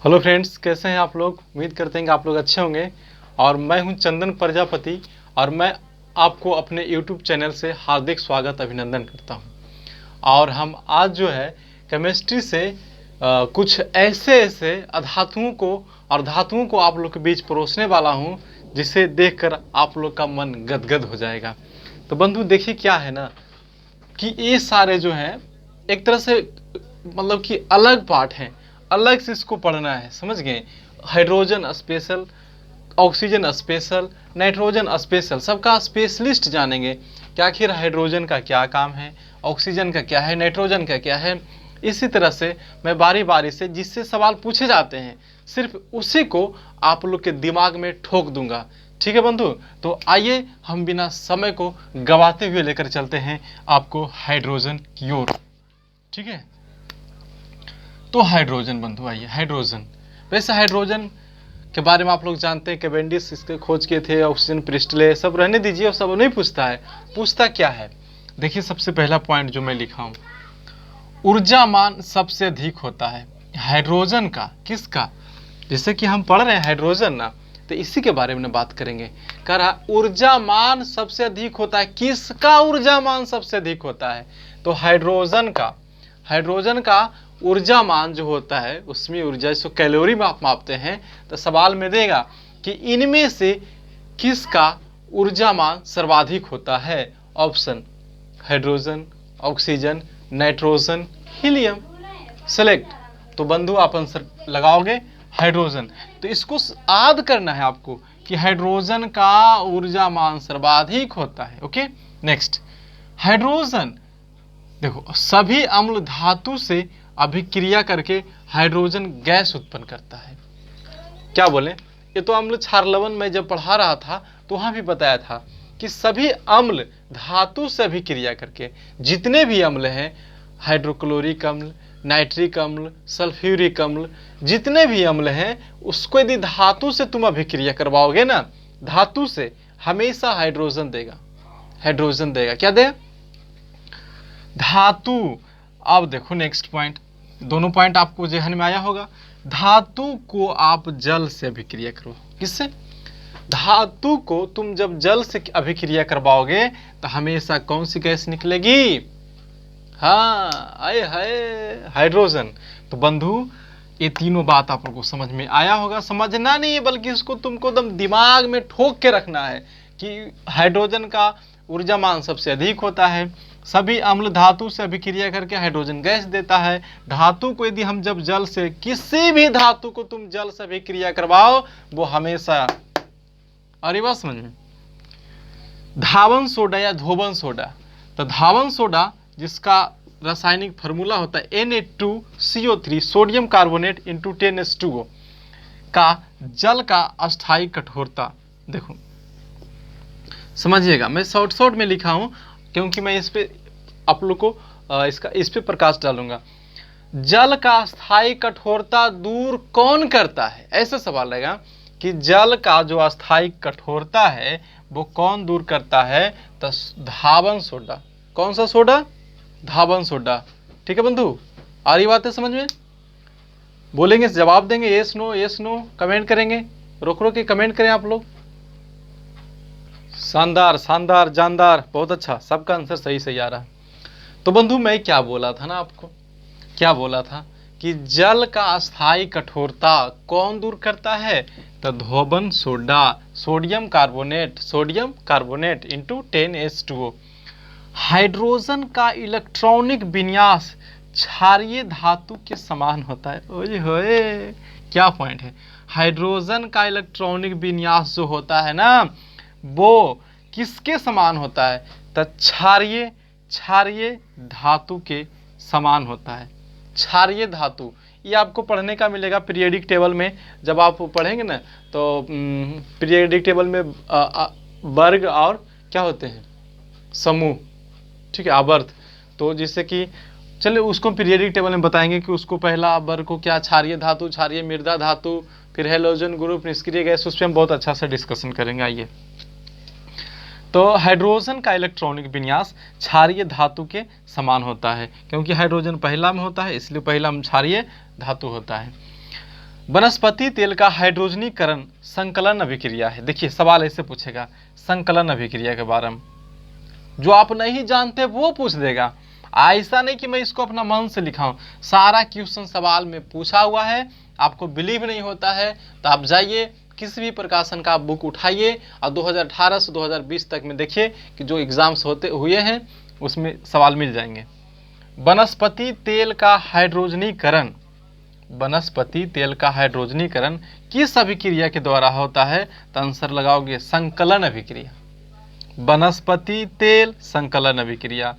Hello friends, कैसे हैं आप लोग। उम्मीद करते हैं कि आप लोग अच्छे होंगे। और मैं हूं चंदन प्रजापति और मैं आपको अपने YouTube चैनल से हार्दिक स्वागत अभिनंदन करता हूं। और हम आज जो है केमिस्ट्री से कुछ ऐसे ऐसे अधातुओं को और धातुओं को आप लोग के बीच परोसने वाला हूं जिसे देखकर आप लोग का मन गदगद हो जाएगा। तो बंधु देखिए क्या है ना कि ये सारे जो हैं एक तरह से मतलब कि अलग पार्ट हैं, अलग से इसको पढ़ना है, समझ गए। Hydrogen special, oxygen special, nitrogen special, सबका स्पेशलिस्ट जानेंगे कि आखिर हाइड्रोजन का क्या काम है, ऑक्सीजन का क्या है, नाइट्रोजन का क्या है। इसी तरह से मैं बारी बारी से जिससे सवाल पूछे जाते हैं सिर्फ उसी को आप लोग के दिमाग में ठोक दूंगा। ठीक है बंधु, तो आइए हम बिना समय को गवाते हुए लेकर चलते हैं आपको हाइड्रोजन की ओर। ठीक है, तो हाइड्रोजन बंधु, आइए हाइड्रोजन। वैसे हाइड्रोजन के बारे में आप लोग जानते हैं, कैवेंडिश इसके खोज किए थे, ऑक्सीजन प्रिस्टले सब रहने दीजिए, और सब नहीं पूछता है। पूछता क्या है, देखिए सबसे पहला पॉइंट जो मैं लिखा हूं, ऊर्जा मान सबसे अधिक होता है हाइड्रोजन का। किसका? जैसे कि हम पढ़ रहे हैं हाइड्रोजन ना, तो इसी के बारे में बात करेंगे। कह रहा ऊर्जा मान सबसे अधिक होता है। किसका ऊर्जा मान सबसे अधिक होता है? तो हाइड्रोजन का। हाइड्रोजन का ऊर्जा मान जो होता है उसमें ऊर्जा इसको कैलोरी में आप मापते हैं, तो सवाल में देगा कि इनमें से किसका ऊर्जा मान सर्वाधिक होता है। Option hydrogen, oxygen, nitrogen, helium. Select. तो बंधु आप आंसर लगाओगे हाइड्रोजन। तो इसको याद करना है आपको कि हाइड्रोजन का ऊर्जा मान सर्वाधिक होता है। Okay, next. हाइड्रोजन देखो सभी अम्ल धातु से अभिक्रिया करके हाइड्रोजन गैस उत्पन्न करता है। क्या बोले, ये तो अम्ल क्षार लवण में जब पढ़ा रहा था तो वहां भी बताया था कि सभी अम्ल धातु से अभिक्रिया करके, जितने भी अम्ल हैं, हाइड्रोक्लोरिक अम्ल, नाइट्रिक अम्ल, सल्फ्यूरिक अम्ल, जितने भी अम्ल हैं, उसको यदि धातु से तुम अभिक्रिया करवाओगे ना, धातु से, हमेशा हाइड्रोजन देगा। हाइड्रोजन देगा, क्या दे? धातु। अब देखो नेक्स्ट पॉइंट, दोनों पॉइंट आपको जहन में आया होगा। धातु को आप जल से अभिक्रिया करो। किससे? धातु को तुम जब जल से अभिक्रिया करवाओगे तो हमेशा कौन सी गैस निकलेगी? हाँ, आए हाय, हाइड्रोजन। तो बंधु ये तीनों बात आप लोगों को समझ में आया होगा। समझना नहीं है बल्कि इसको तुमको एकदम दिमाग में ठोक के रखना है कि हाइड्रोजन का ऊर्जा मान सबसे अधिक होता है। सभी अम्ल धातु से अभिक्रिया करके हाइड्रोजन गैस देता है। धातु को यदि हम जब जल से, किसी भी धातु को तुम जल से अभिक्रिया करवाओ वो हमेशा, अरे बात समझ में। धावन सोडा या धोवन सोडा, तो धावन सोडा जिसका रासायनिक फार्मूला होता है Na2CO3 sodium carbonate into 10H2O का जल का अस्थायी कठोरता, देखो समझिएगा, मैं शॉर्ट में लिखा हूं क्योंकि मैं इस पे आप लोग को इस पे प्रकाश डालूंगा। जल का स्थायी कठोरता दूर कौन करता है? ऐसा सवाल रहेगा कि जल का जो अस्थायी कठोरता है वो कौन दूर करता है? तो धावन सोडा। कौन सा सोडा? धावन सोडा। ठीक है बंधु, आ रही बात है समझ में? बोलेंगे, जवाब देंगे, yes no, yes no, comment करेंगे, रोक रोक के कमेंट करें आप लोग। शानदार, शानदार, जानदार, बहुत अच्छा, सबका आंसर सही सही आ रहा है। तो बंधु मैं क्या बोला था ना आपको, क्या बोला था कि जल का अस्थायी कठोरता कौन दूर करता है? तो धोवन soda, sodium carbonate into 10H2O। Hydrogen का इलेक्ट्रॉनिक विन्यास क्षारीय धातु के समान होता है। ओए होए, क्या पॉइंट है। हाइड्रोजन का इलेक्ट्रॉनिक विन्यास जो होता है ना वो किसके समान होता है? तो क्षारीय धातु के समान होता है। क्षारीय धातु ये आपको पढ़ने का मिलेगा पीरियोडिक टेबल में। जब आप पढ़ेंगे ना तो पीरियोडिक टेबल में वर्ग और क्या होते हैं? समूह। ठीक है, आवर्त। तो जिससे कि चलिए उसको पीरियोडिक टेबल में बताएंगे कि उसको पहला वर्ग को क्या, क्षारीय धातु, क्षारीय मृदा धातु, फिर हैलोजन ग्रुप, निष्क्रिय गैस, उस पर हम बहुत अच्छा से डिस्कशन करेंगे। आइए, तो हाइड्रोजन का इलेक्ट्रॉनिक विन्यास क्षारीय धातु के समान होता है, क्योंकि हाइड्रोजन पहला में होता है इसलिए पहला में क्षारीय धातु होता है। वनस्पति तेल का हाइड्रोजनीकरण संकलन अभिक्रिया है। देखिए सवाल ऐसे पूछेगा संकलन अभिक्रिया के बारे में, जो आप नहीं जानते वो पूछ देगा। ऐसा नहीं कि मैं इसको अपना मन से लिखा हूं, सारा क्वेश्चन सवाल में पूछा हुआ है। आपको बिलीव नहीं होता है तो आप जाइए किसी भी प्रकाशन का बुक उठाइए और 2018 से 2020 तक में देखिए कि जो एग्जाम्स होते हुए हैं उसमें सवाल मिल जाएंगे। वनस्पति तेल का हाइड्रोजनीकरण, वनस्पति तेल का हाइड्रोजनीकरण किस अभिक्रिया के द्वारा होता है? तो आंसर लगाओगे संकलन अभिक्रिया। वनस्पति तेल संकलन अभिक्रिया,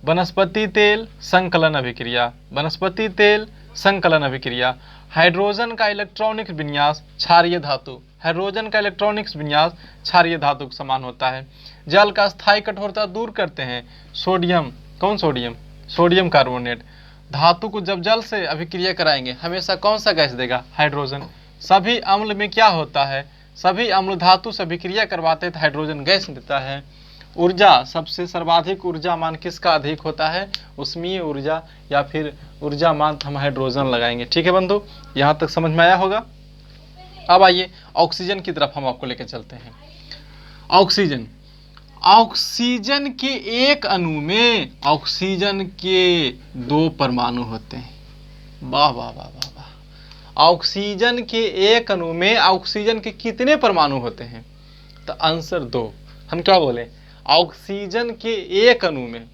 वनस्पति तेल संकलन अभिक्रिया, वनस्पति तेल संकलन अभिक्रिया। हाइड्रोजन का इलेक्ट्रॉनिक विन्यास क्षारीय धातु, हाइड्रोजन का इलेक्ट्रॉनिक विन्यास क्षारीय धातु के समान होता है। जल का स्थायी कठोरता दूर करते हैं सोडियम, कौन सोडियम? Sodium carbonate. धातु को जब जल से अभिक्रिया कराएंगे हमेशा कौन सा गैस देगा? हाइड्रोजन। सभी अम्ल में क्या होता है? सभी अम्ल धातु से अभिक्रिया करवाते हैं तो हाइड्रोजन गैस देता है। ऊर्जा, सबसे सर्वाधिक ऊर्जा मान किसका अधिक होता है? उष्मीय ऊर्जा या फिर ऊर्जा मान हम हाइड्रोजन लगाएंगे। ठीक है बंधु, यहाँ तक समझ में आया होगा। अब आइए ऑक्सीजन की तरफ हम आपको लेकर चलते हैं। ऑक्सीजन, ऑक्सीजन के एक अणु में ऑक्सीजन के 2 परमाणु होते हैं। वाह वाह वाह वाह वाह। ऑक्सीजन के एक अणु में ऑक्सीजन के कितने परमाणु होते हैं? तो आंसर 2। हम क्या बोले? ऑक्सीजन के एक अणु में,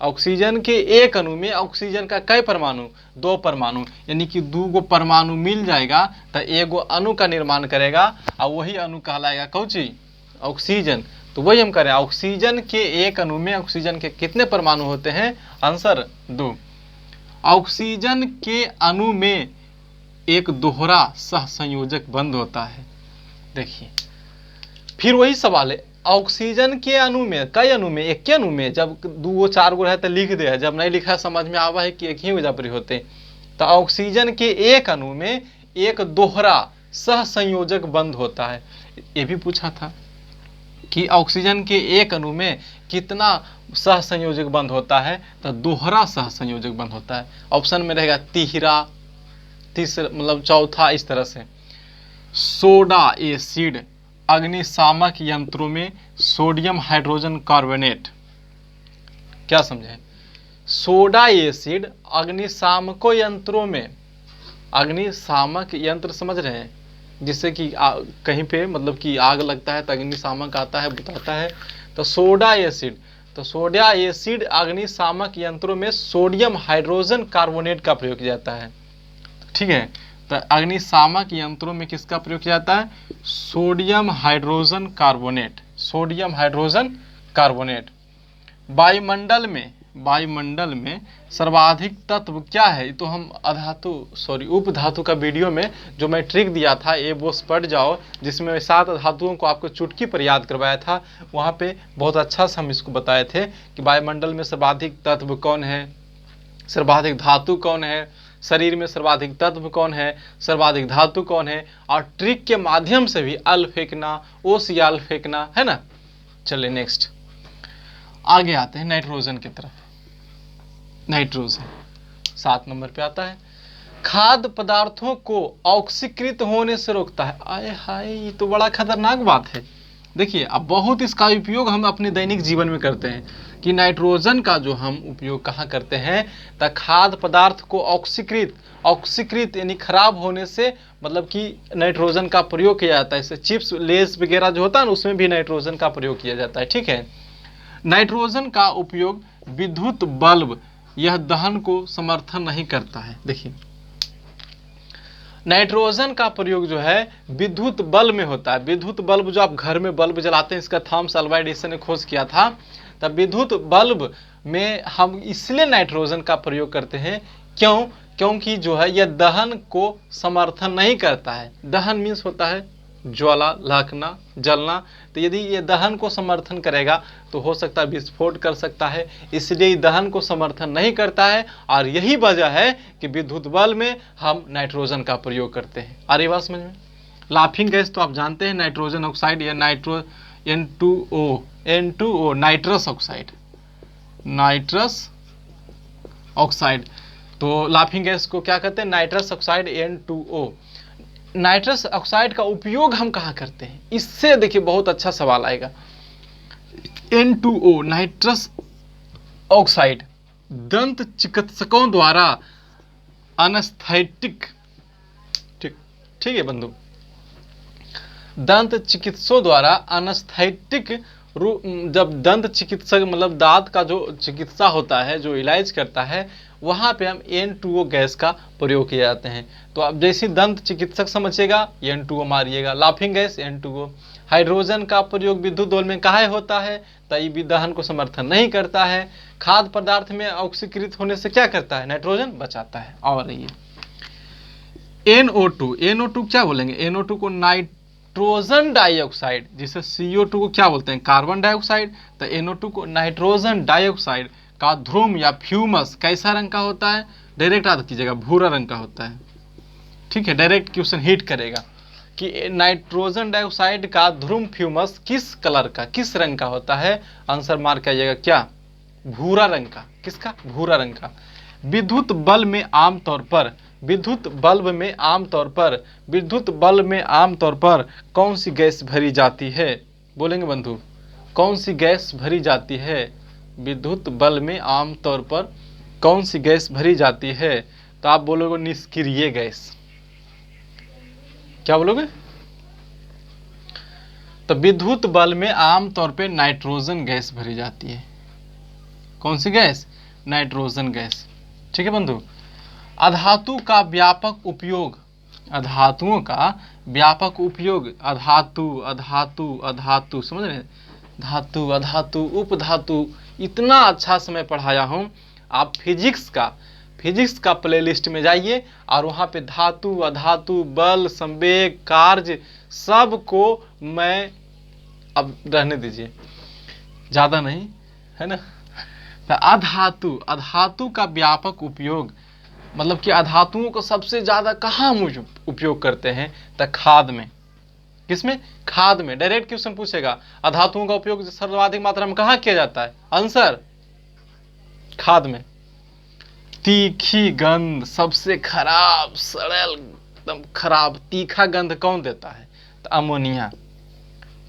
ऑक्सीजन के एक अणु में ऑक्सीजन का कई परमाणु? 2 परमाणु, यानी कि 2 परमाणु मिल जाएगा तो 1 अणु का निर्माण करेगा और वही अणु कहलाएगा कौन चीज? ऑक्सीजन। तो वही हम करें, ऑक्सीजन के एक अणु में ऑक्सीजन के कितने परमाणु होते हैं? आंसर 2। ऑक्सीजन के अणु में एक दोहरा सहसंयोजक बंध होता है। देखिए फिर वही सवाल है, ऑक्सीजन के अणु में, कई अणु में, एक के अणु में, जब 2 4 गो है तो लिख दे, जब नहीं लिखा समझ में आवा है कि एक ही वजह पर होते। तो ऑक्सीजन के एक अणु में एक दोहरा सहसंयोजक बंध होता है। ये भी पूछा था कि ऑक्सीजन के एक अणु में कितना सहसंयोजक बंध होता है? तो दोहरा सहसंयोजक बंध होता है। ऑप्शन में रहेगा तीसरा, मतलब चौथा, इस तरह से। सोडा एसिड अग्निशामक यंत्रों में सोडियम हाइड्रोजन कार्बोनेट, क्या समझे? सोडा एसिड अग्निशामकों यंत्रों में, अग्निशामक यंत्र समझ रहे हैं, जिससे कि कहीं पे मतलब कि आग लगता है तो अग्निशामक आता है, बुताता है। तो सोडा एसिड, तो सोडा एसिड अग्निशामक यंत्रों में सोडियम हाइड्रोजन कार्बोनेट का प्रयोग किया जाता है। ठीक है, तो अग्निशामक यंत्रों में किसका प्रयोग किया जाता है? Sodium hydrogen carbonate, sodium hydrogen carbonate. वायुमंडल में, वायुमंडल में सर्वाधिक तत्व क्या है? तो हम उप धातु का वीडियो में जो मैं ट्रिक दिया था, ये वो पढ़ जाओ, जिसमें मैं 7 धातुओं को आपको चुटकी पर याद करवाया था। वहाँ पे बहुत अच्छा से हम इसको बताए थे कि वायुमंडल में सर्वाधिक तत्व कौन है, सर्वाधिक धातु कौन है, शरीर में सर्वाधिक तत्व कौन है, सर्वाधिक धातु कौन है, और ट्रिक के माध्यम से भी अल फेंकना, ओस या अल फेंकना, है ना। चलिए नेक्स्ट आगे आते हैं नाइट्रोजन की तरफ। नाइट्रोजन 7 नंबर पे आता है। खाद्य पदार्थों को ऑक्सीकृत होने से रोकता है। आए हाय, ये तो बड़ा खतरनाक बात है। देखिए अब बहुत इसका उपयोग हम अपने दैनिक जीवन में करते हैं कि नाइट्रोजन का जो हम उपयोग कहाँ करते हैं, तो खाद्य पदार्थ को ऑक्सीकृत यानी खराब होने से, मतलब कि नाइट्रोजन का प्रयोग किया जाता है। इससे चिप्स लेस वगैरह जो होता है ना, उसमें भी नाइट्रोजन का प्रयोग किया जाता है। ठीक है, नाइट्रोजन का उपयोग विद्युत बल्ब, यह दहन को समर्थन नहीं करता है। देखिए नाइट्रोजन का प्रयोग जो है विद्युत बल्ब में होता है। विद्युत बल्ब जो आप घर में बल्ब जलाते हैं, इसका थॉमस अल्वा एडिसन ने खोज किया था। तब विद्युत बल्ब में हम इसलिए नाइट्रोजन का प्रयोग करते हैं, क्योंकि जो है यह दहन को समर्थन नहीं करता है। दहन मीन्स होता है ज्वाला, लहकना, जलना। तो यदि ये दहन को समर्थन करेगा तो हो सकता है विस्फोट कर सकता है, इसलिए दहन को समर्थन नहीं करता है। और यही वजह है कि विद्युत बल्ब में हम नाइट्रोजन का प्रयोग करते हैं। अरे बात समझ में। लाफिंग गैस तो आप जानते हैं, नाइट्रोजन ऑक्साइड या N2O, nitrous oxide, nitrous oxide. तो लाफिंग गैस को क्या कहते हैं? Nitrous oxide, N2O। Nitrous oxide का उपयोग हम कहाँ करते हैं, इससे देखिए बहुत अच्छा सवाल आएगा। N2O नाइट्रस ऑक्साइड दंत चिकित्सकों द्वारा अनस्थेटिक, ठीक है बंधु, दंत चिकित्सकों द्वारा अनस्थेटिक रूप, जब दंत चिकित्सक मतलब दांत का जो चिकित्सा होता है, जो इलाज करता है, वहां पे हम N2O गैस का प्रयोग किए जाते हैं। तो अब जैसे दंत चिकित्सक समझिएगा N2O मारिएगा, laughing gas N2O। Hydrogen का प्रयोग विद्युत दोल में काहे होता है, तो दहन को समर्थन नहीं करता है। खाद्य पदार्थ में ऑक्सीकृत होने से क्या करता है, नाइट्रोजन बचाता है। और रहिए NO2 क्या बोलेंगे, NO2 को नाइट्रोजन डाइऑक्साइड, जिसे CO2 को क्या बोलते हैं, कार्बन डाइऑक्साइड, तो NO2 को नाइट्रोजन डाइऑक्साइड का ध्रुव या फ्यूमस कैसा रंग का होता है, डायरेक्ट याद कीजिएगा, भूरा रंग का होता है। ठीक है, डायरेक्ट क्वेश्चन हिट करेगा कि नाइट्रोजन डाइऑक्साइड का ध्रुव फ्यूमस किस कलर का, किस रंग का होता है, आंसर मार्क कीजिएगा क्या, भूरा रंग का। किसका, भूरा रंग का। विद्युत बल्ब में आमतौर पर कौन सी गैस भरी जाती है, बोलेंगे बंधु, कौन सी गैस भरी जाती है, विद्युत बल्ब में आमतौर पर कौन सी गैस भरी जाती है, तो आप बोलोगे निष्क्रिय गैस। क्या बोलोगे, तो विद्युत बल्ब में आमतौर पे नाइट्रोजन गैस भरी जाती है। कौन सी गैस, नाइट्रोजन गैस। ठीक है बंधु। अधातु का व्यापक उपयोग, अधातुओं का व्यापक उपयोग, अधातु समझ रहे हैं, धातु, अधातु, उपधातु, इतना अच्छा समय पढ़ाया हूँ। आप फिजिक्स का प्लेलिस्ट में जाइए और वहाँ पे धातु, अधातु, बल, संवेग, कार्य सबको मैं, अब रहने दीजिए, ज़्यादा नहीं है ना। तो अधातु का व्यापक उपयोग मतलब कि अधातुओं को सबसे ज़्यादा कहाँ उपयोग करते हैं, तो खाद में। किसमें, खाद में। डायरेक्ट क्वेश्चन पूछेगा, अधातुओं का उपयोग सर्वाधिक मात्रा में कहाँ किया जाता है, आंसर खाद में। तीखी गंध, सबसे खराब, सड़ल, एकदम खराब तीखा गंध कौन देता है, तो अमोनिया।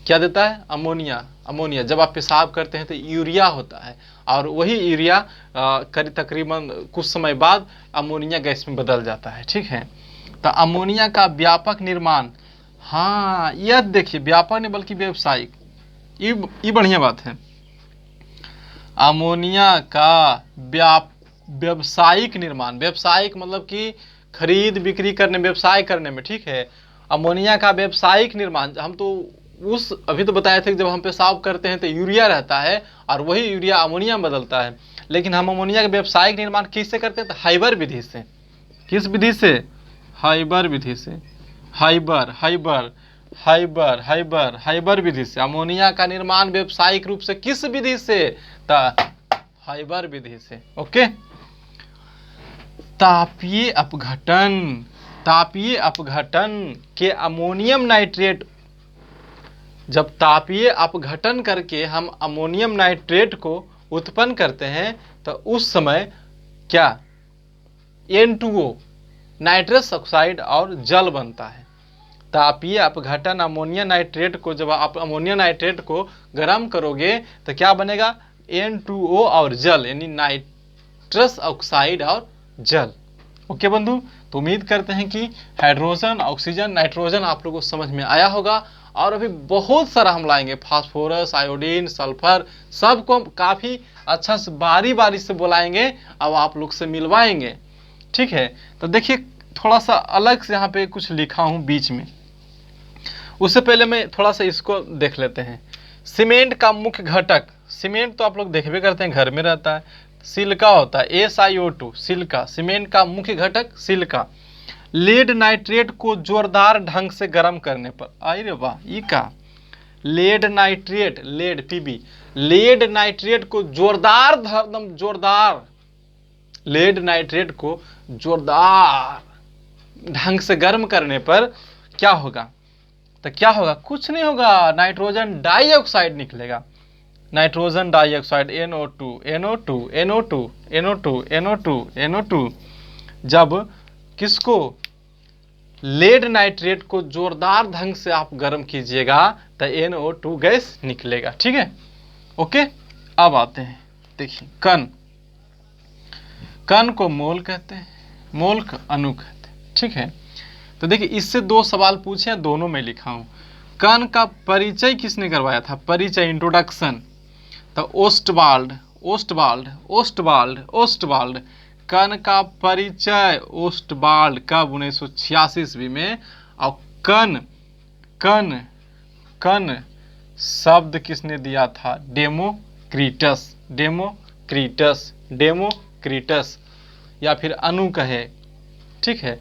क्या देता है, अमोनिया। जब आप पेशाब करते हैं तो यूरिया होता है, और वही यूरिया तकरीबन कुछ समय बाद अमोनिया गैस में बदल जाता है। ठीक है, तो अमोनिया का व्यापक निर्माण, हाँ यह देखिए व्यापक नहीं बल्कि व्यावसायिक, ये बढ़िया बात है। अमोनिया का व्यावसायिक निर्माण, व्यावसायिक मतलब कि खरीद बिक्री करने, व्यवसाय करने में। ठीक है, अमोनिया का व्यावसायिक निर्माण, हम तो अभी तो बताए थे कि जब हम पेशाब करते हैं तो यूरिया रहता है और वही यूरिया अमोनिया में बदलता है, लेकिन हम अमोनिया का व्यावसायिक निर्माण किससे करते हैं, तो हाइबर विधि से। किस विधि से, हाइबर विधि से। हाइबर विधि से अमोनिया का निर्माण व्यावसायिक रूप से किस विधि से, तो हाइबर विधि से। ओके। तापीय अपघटन के अमोनियम नाइट्रेट, जब तापीय अपघटन करके हम अमोनियम नाइट्रेट को उत्पन्न करते हैं तो उस समय क्या, N2O नाइट्रस ऑक्साइड और जल बनता है। तापीय अपघटन अमोनिया नाइट्रेट को, जब आप अमोनिया नाइट्रेट को गर्म करोगे तो क्या बनेगा, N2O और जल, यानी नाइट्रस ऑक्साइड और जल। ओके बंधु, तो उम्मीद करते हैं कि हाइड्रोजन, ऑक्सीजन, नाइट्रोजन आप लोगों को समझ में आया होगा। और अभी बहुत सारा हम लाएंगे, फास्फोरस, आयोडीन, सल्फर, सबको हम काफ़ी अच्छा से बारी बारी से बुलाएंगे, अब आप लोग से मिलवाएंगे। ठीक है, तो देखिए थोड़ा सा अलग से यहाँ पे कुछ लिखा हूँ बीच में, उससे पहले मैं थोड़ा सा इसको देख लेते हैं। सीमेंट का मुख्य घटक, सीमेंट तो आप लोग देखबे करते हैं, घर में रहता है, सिलिका होता है, SiO2, सिलिका। सीमेंट का मुख्य घटक सिलिका। लेड नाइट्रेट को जोरदार ढंग से गर्म करने पर, अरे वाह, ये का lead nitrate, lead Pb, lead nitrate को जोरदार, एकदम जोरदार, लेड नाइट्रेट को जोरदार ढंग से गर्म करने पर क्या होगा, तो क्या होगा, कुछ नहीं होगा, नाइट्रोजन डाइऑक्साइड निकलेगा। Nitrogen dioxide NO2। जब किसको, लेड नाइट्रेट को जोरदार ढंग से आप गर्म कीजिएगा तो NO2 गैस निकलेगा। ठीक है, ओके। अब आते हैं, देखिए कण, कण को मोल कहते हैं, मोल को अणु कहते हैं। ठीक है, तो देखिए इससे दो सवाल पूछे हैं, दोनों में लिखा हूं। कण का परिचय किसने करवाया था? परिचय, इंट्रोडक्शन, तो ओस्टवाल्ड, ओस्टवाल्ड, ओस्टवाल्ड, ओस्टवाल्ड। कण का परिचय ओस्टवाल्ड कब? 1986 ईस्वी में। और कण, कण, कण शब्द किसने दिया था? डेमोक्रिटस, डेमोक्रिटस, डेमोक्रिटस, या फिर अणु कहे। ठीक है,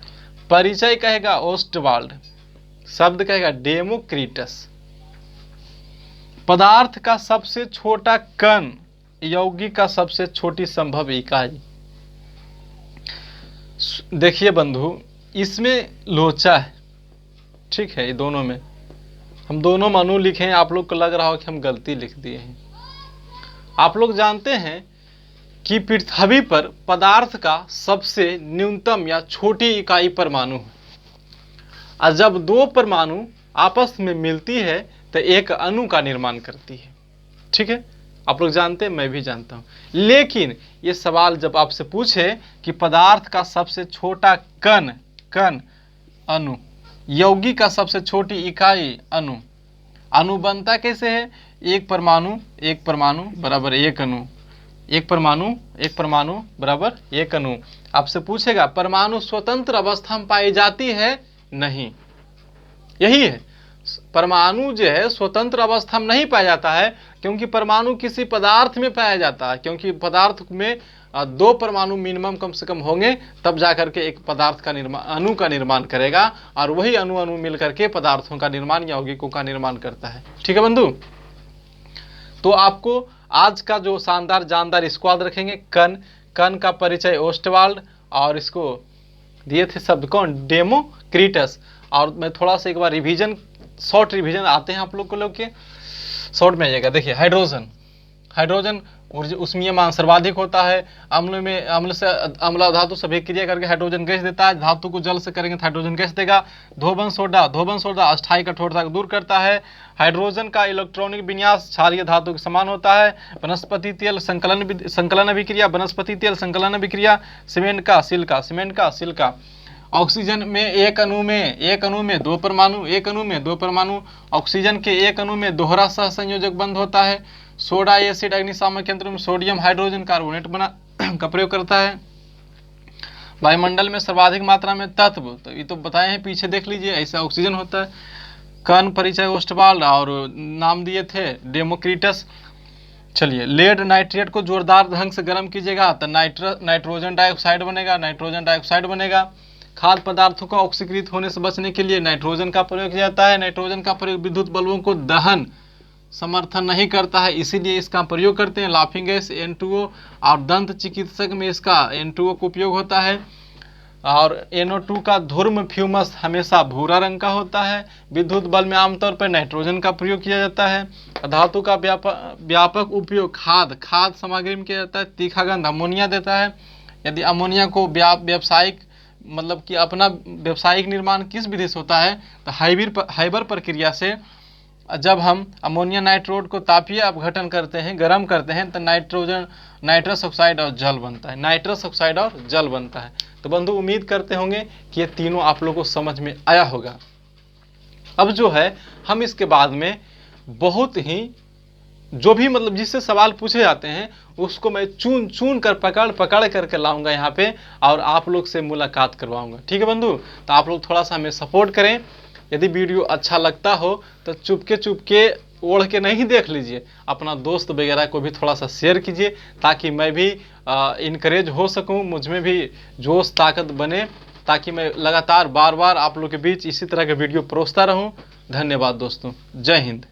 परिचय कहेगा ओस्टवाल्ड, शब्द कहेगा डेमोक्रिटस। पदार्थ का सबसे छोटा कण, यौगिक का सबसे छोटी संभव इकाई। देखिए बंधु, इसमें लोचा है। ठीक है, ये दोनों में, हम दोनों में अणु लिखे हैं, आप लोग को लग रहा हो कि हम गलती लिख दिए हैं। आप लोग जानते हैं कि पृथ्वी पर पदार्थ का सबसे न्यूनतम या छोटी इकाई परमाणु है, और जब दो परमाणु आपस में मिलती है तो एक अणु का निर्माण करती है। ठीक है, आप लोग जानते हैं, मैं भी जानता हूं। लेकिन ये सवाल जब आपसे पूछे कि पदार्थ का सबसे छोटा कण, कण अणु, यौगिक का सबसे छोटी इकाई अणु, अणु बनता कैसे है? एक परमाणु, एक परमाणु बराबर एक अणु, एक परमाणु, एक परमाणु बराबर एक अणु। आपसे पूछेगा परमाणु स्वतंत्र अवस्था में पाई जाती है? नहीं, यही है, परमाणु जो है स्वतंत्र अवस्था में नहीं पाया जाता है, क्योंकि परमाणु किसी पदार्थ में पाया जाता है, क्योंकि पदार्थ में दो परमाणु मिनिमम कम से कम होंगे, तब जाकर के एक पदार्थ का निर्माण, अणु का निर्माण करेगा, और वही अणु अणु मिलकर के पदार्थों का निर्माण, यौगिकों का निर्माण करता है। ठीक है बंधु, तो आपको आज का जो शानदार जानदार इसको याद रखेंगे, कण, कण का परिचय ओस्टवाल्ड, और इसको दिए थे शब्द कौन? डेमोक्रिटस। और मैं थोड़ा सा एक बार रिवीजन, शॉर्ट रिवीजन आते हैं आप लोग को, लोग के शॉर्ट में आइएगा। देखिए हाइड्रोजन, हाइड्रोजन उष्मीय मान सर्वाधिक होता है। अम्ल में, अम्ल से अम्ल धातु से अभिक्रिया करके हाइड्रोजन गैस देता है। धातु को जल से करेंगे तो हाइड्रोजन गैस देगा। धोबन सोडा, धोबन सोडा अस्थायी कठोरता को दूर करता है। हाइड्रोजन का इलेक्ट्रॉनिक विन्यास क्षारीय धातु के समान होता है। वनस्पति तेल संकलन अभिक्रिया, वनस्पति तेल संकलन अभिक्रिया। सीमेंट का सिल्का, सीमेंट का सिल्का। ऑक्सीजन में एक अणु में दो परमाणु, एक अणु में दो परमाणु। ऑक्सीजन के एक अणु में दोहरा सहसंयोजक बंध होता है। सोडा एसिड अग्निशामक यंत्र में सोडियम हाइड्रोजन कार्बोनेट बना का प्रयोग करता है। वायुमंडल में सर्वाधिक मात्रा में तत्व, तो ये तो बताए हैं, पीछे देख लीजिए, ऐसा ऑक्सीजन होता है। कण परिचय ओस्टवाल्ड, और नाम दिए थे डेमोक्रिटस। चलिए, लेड नाइट्रेट को जोरदार ढंग से गर्म कीजिएगा तो नाइट्रोजन डाइऑक्साइड बनेगा, नाइट्रोजन डाइऑक्साइड बनेगा। खाद्य पदार्थों का ऑक्सीकृत होने से बचने के लिए नाइट्रोजन का प्रयोग किया जाता है। नाइट्रोजन का प्रयोग विद्युत बल्बों को दहन समर्थन नहीं करता है, इसीलिए इसका प्रयोग करते हैं। लाफिंग गैस N2O, और दंत चिकित्सक में इसका N2O का उपयोग होता है। और NO2 का ध्रुव फ्यूमस हमेशा भूरा रंग का होता है। विद्युत बल्ब में आमतौर पर नाइट्रोजन का प्रयोग किया जाता है। धातु का व्यापक उपयोग खाद्य सामग्री में किया जाता है। तीखा गंध अमोनिया देता है। यदि अमोनिया को व्यावसायिक, मतलब कि अपना व्यावसायिक निर्माण किस विधि से होता है, तो हाइबर प्रक्रिया से। जब हम अमोनिया नाइट्रोड को तापीय अपघटन करते हैं, गर्म करते हैं, तो नाइट्रस ऑक्साइड और जल बनता है, नाइट्रस ऑक्साइड और जल बनता है। तो बंधु, उम्मीद करते होंगे कि ये तीनों आप लोगों को समझ में आया होगा। अब जो है, हम इसके बाद में बहुत ही जो भी मतलब जिससे सवाल पूछे जाते हैं उसको मैं चुन कर पकड़ करके लाऊंगा यहाँ पे, और आप लोग से मुलाकात करवाऊंगा। ठीक है बंधु, तो आप लोग थोड़ा सा हमें सपोर्ट करें। यदि वीडियो अच्छा लगता हो तो चुपके ओढ़ के नहीं देख लीजिए, अपना दोस्त वगैरह को भी थोड़ा सा शेयर कीजिए, ताकि मैं भी इनकरेज हो सकूं, मुझ में भी जोश ताकत बने, ताकि मैं लगातार बार बार आप लोग के बीच इसी तरह के वीडियो परोसता रहूं। धन्यवाद दोस्तों, जय हिंद।